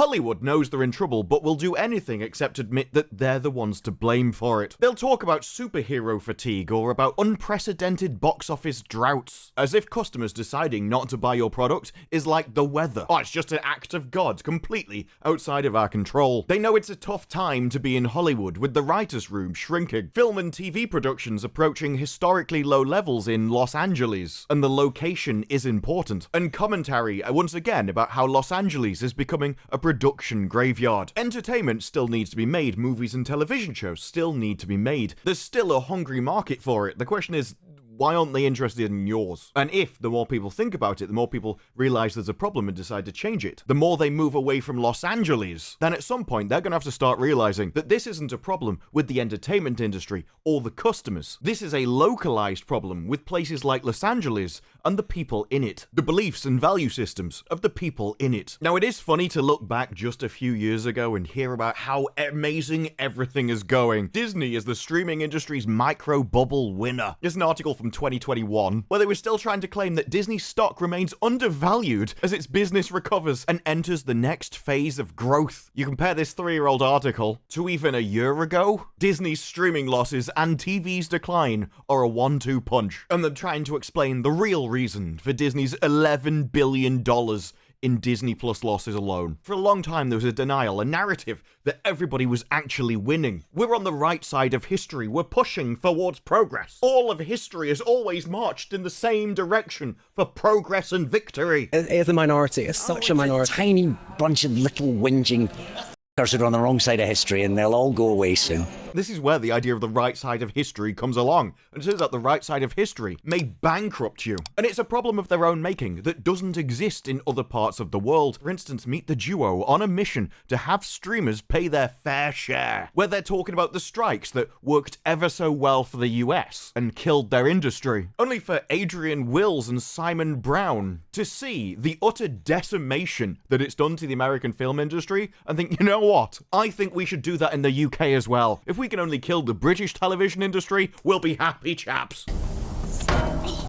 Hollywood knows they're in trouble, but will do anything except admit that they're the ones to blame for it. They'll talk about superhero fatigue or about unprecedented box office droughts, as if customers deciding not to buy your product is like the weather. Oh, it's just an act of God, completely outside of our control. They know it's a tough time to be in Hollywood, with the writers' room shrinking, film and TV productions approaching historically low levels in Los Angeles, and the location is important. And commentary, once again, about how Los Angeles is becoming a production graveyard. Entertainment still needs to be made, movies and television shows still need to be made. There's still a hungry market for it. The question is, why aren't they interested in yours? And if the more people think about it, the more people realize there's a problem and decide to change it, the more they move away from Los Angeles, then at some point they're going to have to start realizing that this isn't a problem with the entertainment industry or the customers. This is a localized problem with places like Los Angeles and the people in it. The beliefs and value systems of the people in it. Now, it is funny to look back just a few years ago and hear about how amazing everything is going. Disney is the streaming industry's micro bubble winner. There's an article from 2021 where they were still trying to claim that Disney stock remains undervalued as its business recovers and enters the next phase of growth. You compare this 3-year-old article to even a year ago, Disney's streaming losses and TV's decline are a 1-2 punch, and they're trying to explain the real reason for Disney's $11 billion in Disney Plus losses alone. For a long time, there was a denial, a narrative that everybody was actually winning. We're on the right side of history. We're pushing towards progress. All of history has always marched in the same direction for progress and victory. It is a minority. It's such a minority. Tiny bunch of little whinging that are on the wrong side of history, and they'll all go away soon. This is where the idea of the right side of history comes along. And it turns out the right side of history may bankrupt you. And it's a problem of their own making that doesn't exist in other parts of the world. For instance, meet the duo on a mission to have streamers pay their fair share, where they're talking about the strikes that worked ever so well for the US and killed their industry. Only for Adrian Wills and Simon Brown to see the utter decimation that it's done to the American film industry and think, you know what? I think we should do that in the UK as well. If we can only kill the British television industry, we'll be happy chaps.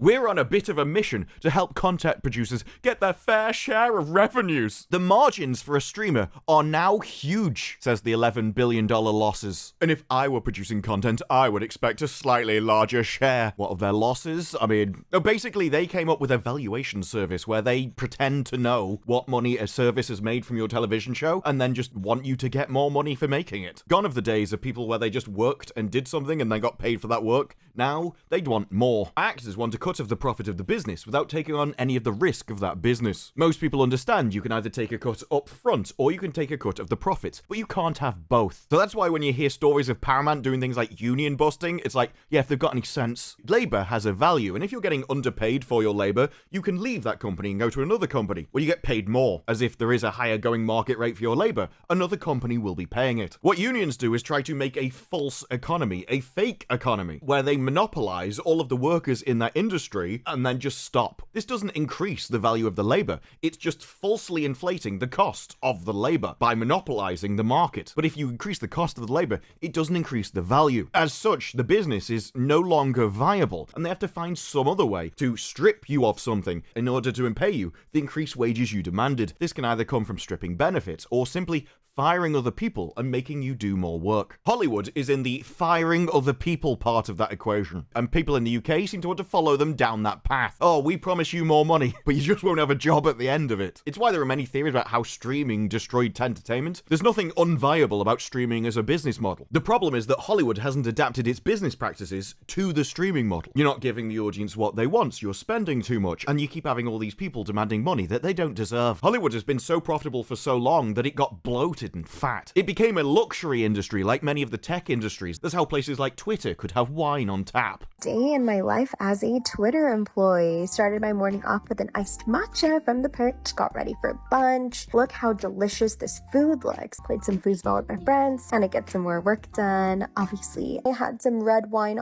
We're on a bit of a mission to help content producers get their fair share of revenues. The margins for a streamer are now huge, says the $11 billion losses. And if I were producing content, I would expect a slightly larger share. What of their losses? I mean, basically they came up with a valuation service where they pretend to know what money a service has made from your television show and then just want you to get more money for making it. Gone of the days of people where they just worked and did something and then got paid for that work. Now, they'd want more. Actors want a cut of the profit of the business without taking on any of the risk of that business. Most people understand you can either take a cut up front or you can take a cut of the profit, but you can't have both. So that's why when you hear stories of Paramount doing things like union busting, it's like, yeah, if they've got any sense. Labor has a value, and if you're getting underpaid for your labor, you can leave that company and go to another company where you get paid more, as if there is a higher going market rate for your labor. Another company will be paying it. What unions do is try to make a false economy, a fake economy, where they monopolize all of the workers in that industry and then just stop. This doesn't increase the value of the labor. It's just falsely inflating the cost of the labor by monopolizing the market. But if you increase the cost of the labor, it doesn't increase the value. As such, the business is no longer viable, and they have to find some other way to strip you of something in order to pay you the increased wages you demanded. This can either come from stripping benefits or simply firing other people and making you do more work. Hollywood is in the firing other people part of that equation, and people in the UK seem to want to follow them down that path. Oh, we promise you more money, but you just won't have a job at the end of it. It's why there are many theories about how streaming destroyed entertainment. There's nothing unviable about streaming as a business model. The problem is that Hollywood hasn't adapted its business practices to the streaming model. You're not giving the audience what they want, you're spending too much, and you keep having all these people demanding money that they don't deserve. Hollywood has been so profitable for so long that it got bloated and fat. It became a luxury industry like many of the tech industries. That's how places like Twitter could have wine on tap. Day in my life as a Twitter employee. Started my morning off with an iced matcha from the perch, got ready for lunch. Look how delicious this food looks. Played some foosball with my friends, trying to get some more work done. Obviously, I had some red wine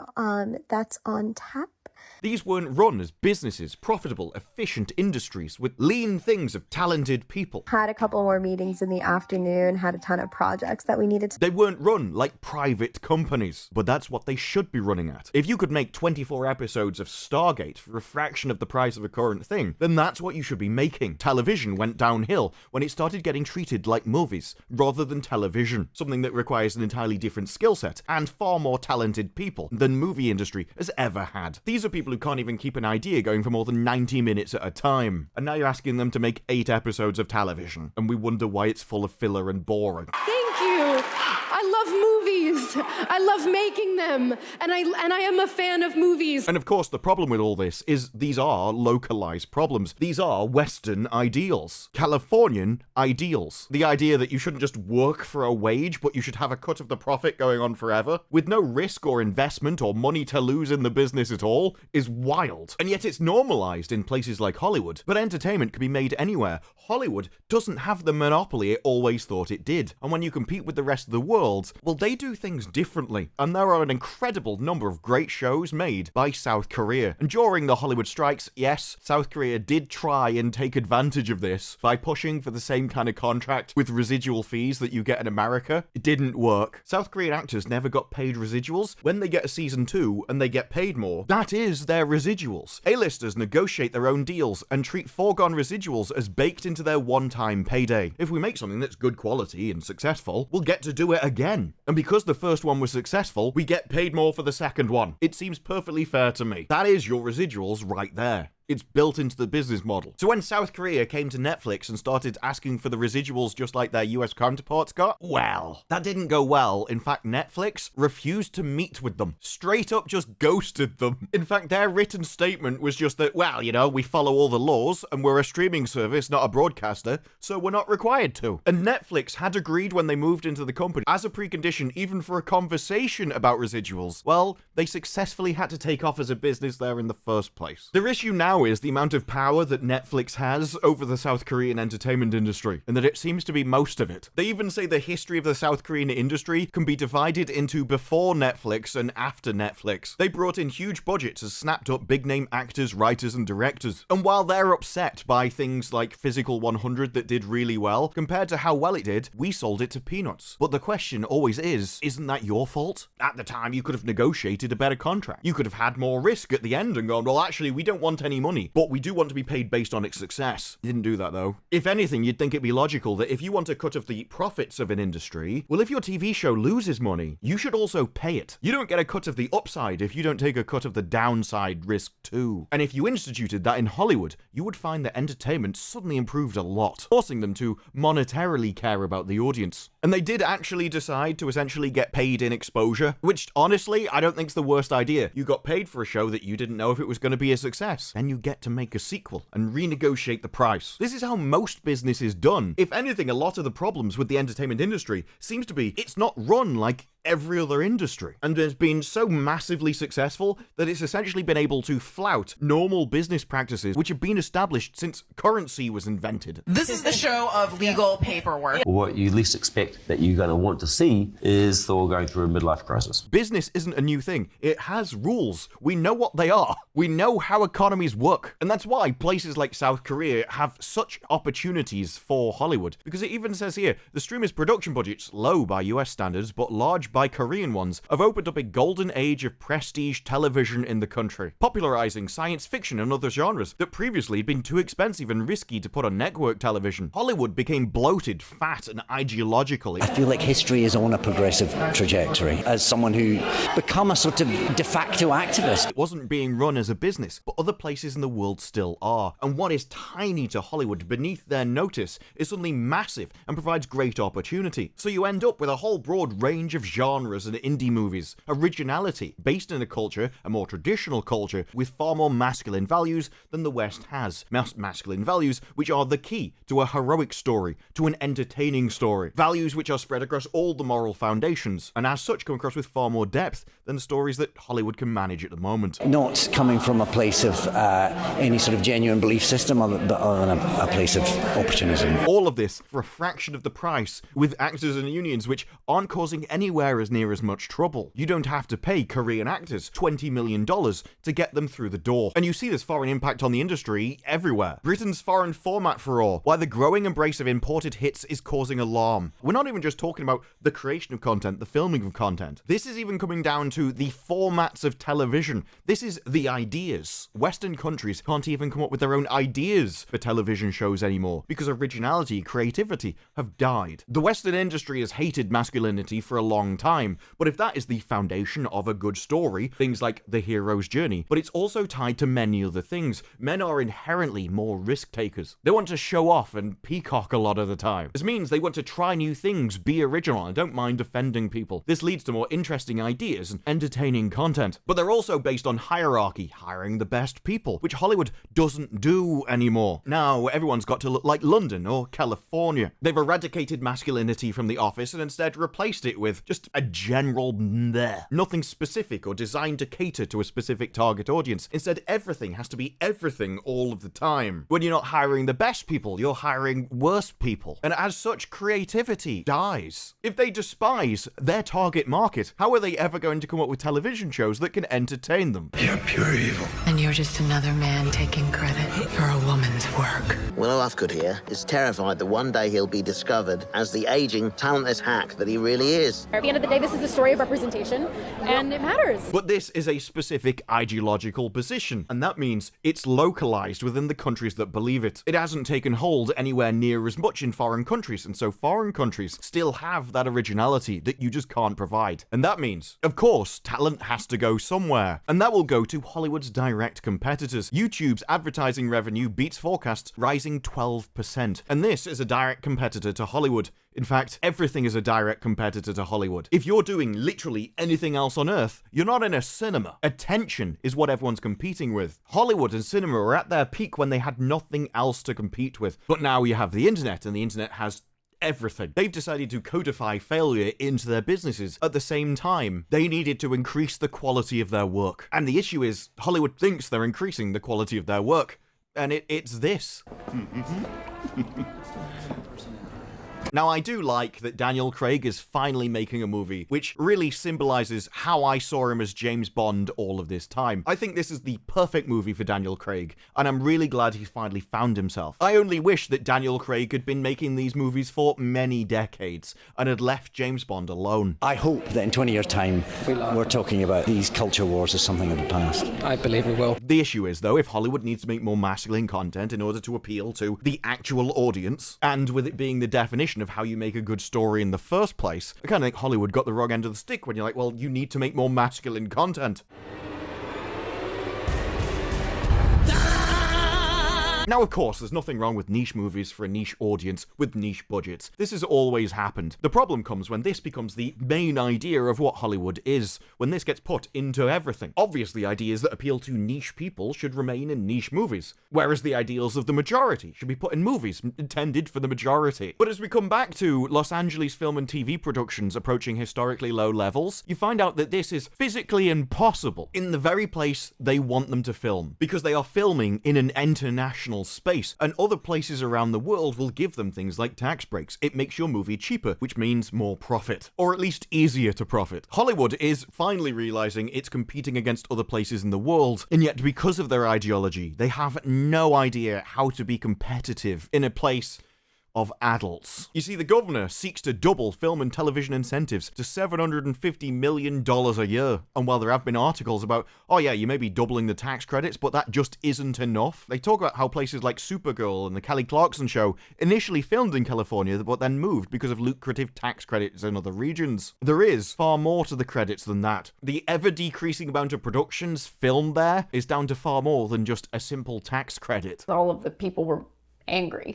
that's on tap. These weren't run as businesses, profitable, efficient industries with lean things of talented people. Had a couple more meetings in the afternoon, had a ton of projects that we needed to. They weren't run like private companies, but that's what they should be running at. If you could make 24 episodes of Stargate for a fraction of the price of a current thing, then that's what you should be making. Television went downhill when it started getting treated like movies rather than television, something that requires an entirely different skill set and far more talented people than movie industry has ever had. These are people who can't even keep an idea going for more than 90 minutes at a time, and now you're asking them to make 8 episodes of television, and we wonder why it's full of filler and boring. Thank you. I love movies. I love making them. And I am a fan of movies. And of course, the problem with all this is these are localized problems. These are Western ideals. Californian ideals. The idea that you shouldn't just work for a wage, but you should have a cut of the profit going on forever, with no risk or investment or money to lose in the business at all, is wild. And yet it's normalized in places like Hollywood. But entertainment can be made anywhere. Hollywood doesn't have the monopoly it always thought it did. And when you compete with the rest of the world, well, they do things differently. And there are an incredible number of great shows made by South Korea. And during the Hollywood strikes, yes, South Korea did try and take advantage of this by pushing for the same kind of contract with residual fees that you get in America. It didn't work. South Korean actors never got paid residuals. When they get a season 2 and they get paid more, that is their residuals. A-listers negotiate their own deals and treat foregone residuals as baked into their one-time payday. If we make something that's good quality and successful, we'll get to do it again. And because the first one was successful, we get paid more for the second one. It seems perfectly fair to me. That is your residuals right there. It's built into the business model. So when South Korea came to Netflix and started asking for the residuals just like their US counterparts got, well, that didn't go well. In fact, Netflix refused to meet with them. Straight up just ghosted them. In fact, their written statement was just that, well, you know, we follow all the laws and we're a streaming service, not a broadcaster, so we're not required to. And Netflix had agreed when they moved into the company, as a precondition even for a conversation about residuals, well, they successfully had to take off as a business there in the first place. Their issue now is the amount of power that Netflix has over the South Korean entertainment industry, and that it seems to be most of it. They even say the history of the South Korean industry can be divided into before Netflix and after Netflix. They brought in huge budgets as snapped up big name actors, writers, and directors. And while they're upset by things like Physical 100 that did really well, compared to how well it did, we sold it to peanuts. But the question always is, isn't that your fault? At the time, you could have negotiated a better contract. You could have had more risk at the end and gone, well, actually, we don't want any money, but we do want to be paid based on its success. You didn't do that, though. If anything, you'd think it'd be logical that if you want a cut of the profits of an industry, well, if your TV show loses money, you should also pay it. You don't get a cut of the upside if you don't take a cut of the downside risk too. And if you instituted that in Hollywood, you would find that entertainment suddenly improved a lot, forcing them to monetarily care about the audience. And they did actually decide to essentially get paid in exposure, which honestly, I don't think's the worst idea. You got paid for a show that you didn't know if it was going to be a success. Then you get to make a sequel and renegotiate the price. This is how most business is done. If anything, a lot of the problems with the entertainment industry seems to be it's not run like every other industry, and has been so massively successful that it's essentially been able to flout normal business practices which have been established since currency was invented. This is the show of legal paperwork. What you least expect that you're going to want to see is Thor going through a midlife crisis. Business isn't a new thing. It has rules. We know what they are. We know how economies work. And that's why places like South Korea have such opportunities for Hollywood. Because it even says here, the streamer's production budget's low by US standards, but large by Korean ones, have opened up a golden age of prestige television in the country, popularizing science fiction and other genres that previously had been too expensive and risky to put on network television. Hollywood became bloated, fat, and ideological. I feel like history is on a progressive trajectory. As someone who become a sort of de facto activist. It wasn't being run as a business, but other places in the world still are. And what is tiny to Hollywood beneath their notice is suddenly massive and provides great opportunity. So you end up with a whole broad range of genres and indie movies, originality, based in a culture, a more traditional culture, with far more masculine values than the West has. Masculine values which are the key to a heroic story, to an entertaining story. Values which are spread across all the moral foundations, and as such come across with far more depth than the stories that Hollywood can manage at the moment. Not coming from a place of any sort of genuine belief system, but other than a place of opportunism. All of this for a fraction of the price, with actors and unions which aren't causing anywhere as near as much trouble. You don't have to pay Korean actors $20 million to get them through the door. And you see this foreign impact on the industry everywhere. Britain's foreign format furore, why the growing embrace of imported hits is causing alarm. We're not even just talking about the creation of content, the filming of content. This is even coming down to the formats of television. This is the ideas. Western countries can't even come up with their own ideas for television shows anymore because originality, creativity have died. The Western industry has hated masculinity for a long time, but if that is the foundation of a good story, things like the hero's journey, but it's also tied to many other things. Men are inherently more risk takers. They want to show off and peacock a lot of the time. This means they want to try new things, be original, and don't mind offending people. This leads to more interesting ideas and entertaining content. But they're also based on hierarchy, hiring the best people, which Hollywood doesn't do anymore. Now everyone's got to look like London or California. They've eradicated masculinity from the office and instead replaced it with just a general bleh. Nothing specific or designed to cater to a specific target audience. Instead, everything has to be everything all of the time. When you're not hiring the best people, you're hiring worse people. And as such, creativity dies. If they despise their target market, how are they ever going to come up with television shows that can entertain them? You're pure evil. And you're just another man taking credit for a woman's work. Willow Ufgood here is terrified that one day he'll be discovered as the aging, talentless hack that he really is. At the end of the day, this is a story of representation, and it matters. But this is a specific ideological position, and that means it's localized within the countries that believe it. It hasn't taken hold anywhere near as much in foreign countries, and so foreign countries still have that originality that you just can't provide. And that means, of course, talent has to go somewhere, and that will go to Hollywood's direct competitors. YouTube's advertising revenue beats forecasts, rising 12%, and this is a direct competitor to Hollywood. In fact, everything is a direct competitor to Hollywood. If you're doing literally anything else on Earth, you're not in a cinema. Attention is what everyone's competing with. Hollywood and cinema were at their peak when they had nothing else to compete with. But now you have the internet, and the internet has everything. They've decided to codify failure into their businesses. At the same time, they needed to increase the quality of their work. And the issue is, Hollywood thinks they're increasing the quality of their work. And it's this. Now, I do like that Daniel Craig is finally making a movie which really symbolizes how I saw him as James Bond all of this time. I think this is the perfect movie for Daniel Craig, and I'm really glad he's finally found himself. I only wish that Daniel Craig had been making these movies for many decades and had left James Bond alone. I hope that in 20 years' time, we're talking about these culture wars as something of the past. I believe we will. The issue is, though, if Hollywood needs to make more masculine content in order to appeal to the actual audience, and with it being the definition of how you make a good story in the first place, I kind of think Hollywood got the wrong end of the stick when you're like, well, you need to make more masculine content. Now, of course, there's nothing wrong with niche movies for a niche audience with niche budgets. This has always happened. The problem comes when this becomes the main idea of what Hollywood is, when this gets put into everything. Obviously, ideas that appeal to niche people should remain in niche movies, whereas the ideals of the majority should be put in movies intended for the majority. But as we come back to Los Angeles film and TV productions approaching historically low levels, you find out that this is physically impossible in the very place they want them to film, because they are filming in an international space, and other places around the world will give them things like tax breaks. It makes your movie cheaper, which means more profit, or at least easier to profit. Hollywood is finally realizing it's competing against other places in the world, and yet because of their ideology, they have no idea how to be competitive in a place of adults. You see, the governor seeks to double film and television incentives to $750 million a year. And while there have been articles about, oh yeah, you may be doubling the tax credits, but that just isn't enough, they talk about how places like Supergirl and the Kelly Clarkson Show initially filmed in California, but then moved because of lucrative tax credits in other regions. There is far more to the credits than that. The ever-decreasing amount of productions filmed there is down to far more than just a simple tax credit. All of the people were angry.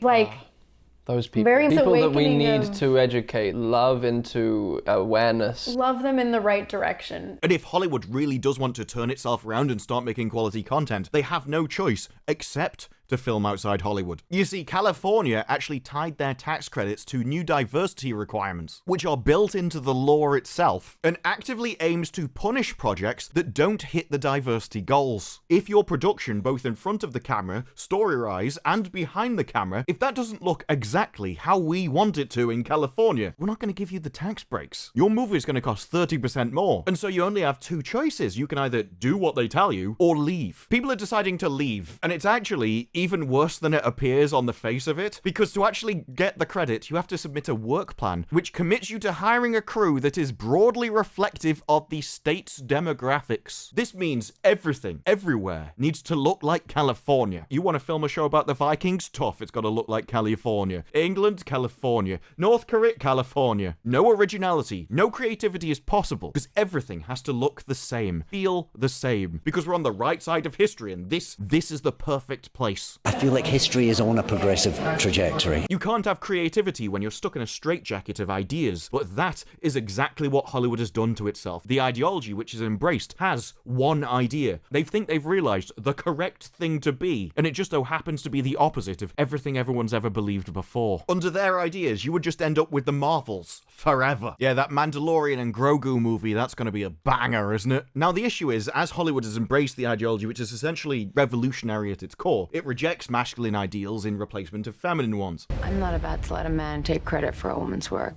Those people, Very people that we awakening need them. to educate, love into awareness. Love them in the right direction. And if Hollywood really does want to turn itself around and start making quality content, they have no choice except to film outside Hollywood. You see, California actually tied their tax credits to new diversity requirements, which are built into the law itself, and actively aims to punish projects that don't hit the diversity goals. If your production, both in front of the camera, story-wise, and behind the camera, if that doesn't look exactly how we want it to in California, we're not going to give you the tax breaks. Your movie is going to cost 30% more, and so you only have two choices. You can either do what they tell you, or leave. People are deciding to leave, and it's actually even worse than it appears on the face of it, because to actually get the credit, you have to submit a work plan, which commits you to hiring a crew that is broadly reflective of the state's demographics. This means everything, everywhere, needs to look like California. You want to film a show about the Vikings? Tough, it's got to look like California. England? California. North Korea? California. No originality, no creativity is possible, because everything has to look the same, feel the same, because we're on the right side of history, and this is the perfect place. I feel like history is on a progressive trajectory. You can't have creativity when you're stuck in a straitjacket of ideas, but that is exactly what Hollywood has done to itself. The ideology which is embraced has one idea. They think they've realized the correct thing to be, and it just so happens to be the opposite of everything everyone's ever believed before. Under their ideas, you would just end up with the Marvels forever. Yeah, that Mandalorian and Grogu movie, that's going to be a banger, isn't it? Now, the issue is, as Hollywood has embraced the ideology, which is essentially revolutionary at its core, it rejects masculine ideals in replacement of feminine ones. I'm not about to let a man take credit for a woman's work.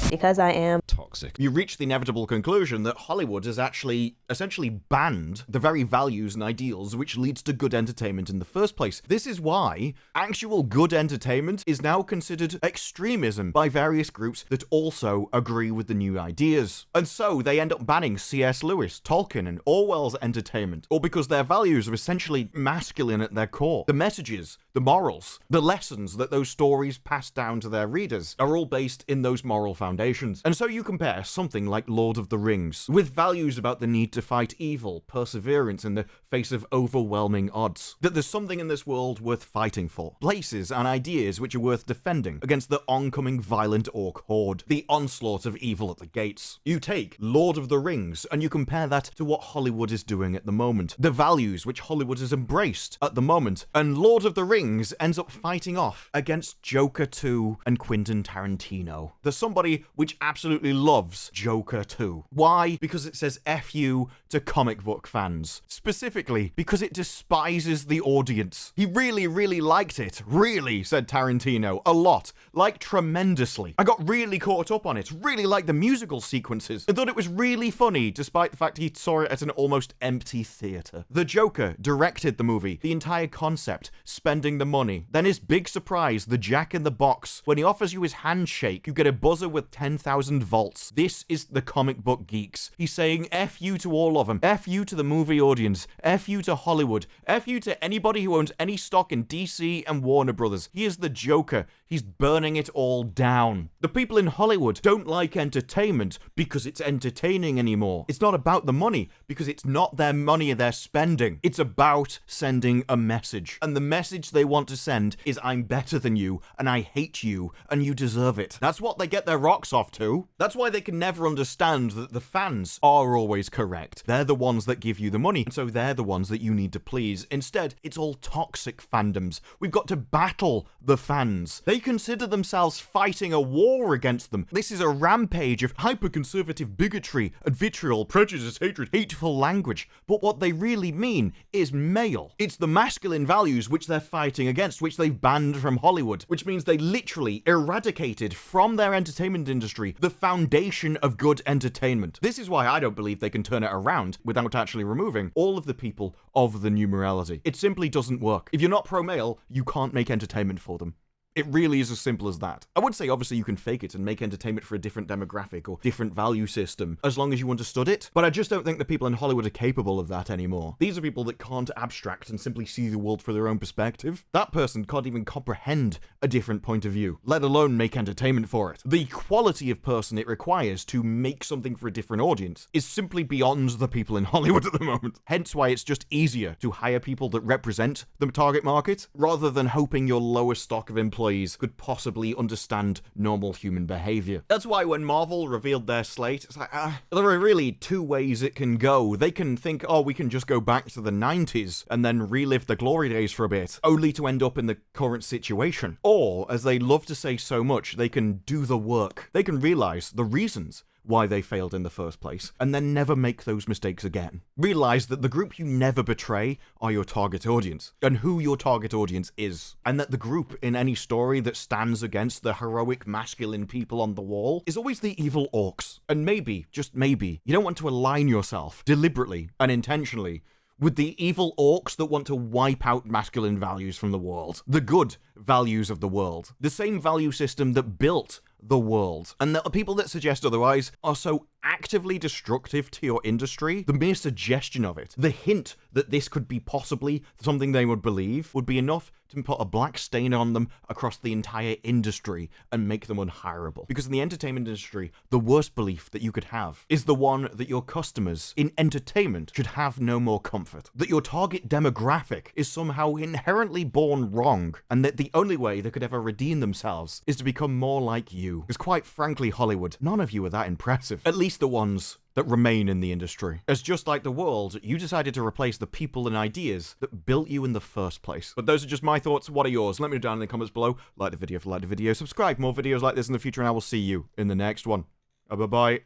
Because I am toxic. You reach the inevitable conclusion that Hollywood has actually essentially banned the very values and ideals which leads to good entertainment in the first place. This is why actual good entertainment is now considered extremism by various groups that also agree with the new ideas. And so they end up banning C.S. Lewis, Tolkien, and Orwell's entertainment, all because their values are essentially masculine at their core. The messages, the morals, the lessons that those stories pass down to their readers are all based in those moral foundations. And so you compare something like Lord of the Rings, with values about the need to fight evil, perseverance in the face of overwhelming odds, that there's something in this world worth fighting for, places and ideas which are worth defending against the oncoming violent orc horde, the onslaught of evil at the gates. You take Lord of the Rings and you compare that to what Hollywood is doing at the moment, the values which Hollywood has embraced at the moment, and Lord of the Rings ends up fighting off against Joker 2 and Quentin Tarantino. There's somebody which absolutely loves Joker 2. Why? Because it says F you to comic book fans. Specifically, because it despises the audience. He really, really liked it. Really, said Tarantino. A lot. Like, tremendously. I got really caught up on it. Really liked the musical sequences. I thought it was really funny, despite the fact he saw it at an almost empty theater. The Joker directed the movie. The entire concept. Spending the money. Then his big surprise, the Jack in the Box. When he offers you his handshake, you get a buzzer with 10,000 volts. This is the comic book geeks. He's saying F you to all of them. F you to the movie audience. F you to Hollywood. F you to anybody who owns any stock in DC and Warner Brothers. He is the Joker. He's burning it all down. The people in Hollywood don't like entertainment because it's entertaining anymore. It's not about the money because it's not their money they're spending. It's about sending a message. And the message they want to send is I'm better than you and I hate you and you deserve it. That's what they get their rocks off to. That's why they can never understand that the fans are always correct. They're the ones that give you the money, and so they're the ones that you need to please. Instead, it's all toxic fandoms. We've got to battle the fans. They consider themselves fighting a war against them. This is a rampage of hyper-conservative bigotry and vitriol, prejudice, hatred, hateful language. But what they really mean is male. It's the masculine values which they're fighting against, which they've banned from Hollywood, which means they literally eradicated from their entertainment industry the foundation of good entertainment. This is why I don't believe they can turn it around without actually removing all of the people of the new morality. It simply doesn't work. If you're not pro-male, you can't make entertainment for them. It really is as simple as that. I would say, obviously, you can fake it and make entertainment for a different demographic or different value system, as long as you understood it. But I just don't think the people in Hollywood are capable of that anymore. These are people that can't abstract and simply see the world through their own perspective. That person can't even comprehend a different point of view, let alone make entertainment for it. The quality of person it requires to make something for a different audience is simply beyond the people in Hollywood at the moment. Hence why it's just easier to hire people that represent the target market, rather than hoping your lower stock of employees employees could possibly understand normal human behavior. That's why when Marvel revealed their slate, it's like, there are really two ways it can go. They can think, oh, we can just go back to the 90s and then relive the glory days for a bit, only to end up in the current situation. Or, as they love to say so much, they can do the work. They can realize the reasons why they failed in the first place, and then never make those mistakes again. Realize that the group you never betray are your target audience, and who your target audience is. And that the group in any story that stands against the heroic masculine people on the wall is always the evil orcs. And maybe, just maybe, you don't want to align yourself deliberately and intentionally with the evil orcs that want to wipe out masculine values from the world. The good values of the world. The same value system that built the world. And the people that suggest otherwise are so actively destructive to your industry, the mere suggestion of it, the hint that this could be possibly something they would believe, would be enough to put a black stain on them across the entire industry and make them unhireable. Because in the entertainment industry, the worst belief that you could have is the one that your customers in entertainment should have no more comfort. That your target demographic is somehow inherently born wrong, and that the only way they could ever redeem themselves is to become more like you. Because quite frankly, Hollywood, none of you are that impressive. At least the ones that remain in the industry. As just like the world, you decided to replace the people and ideas that built you in the first place. But those are just my thoughts. What are yours? Let me know down in the comments below. Like the video if you like the video. Subscribe, more videos like this in the future, and I will see you in the next one. Bye-bye.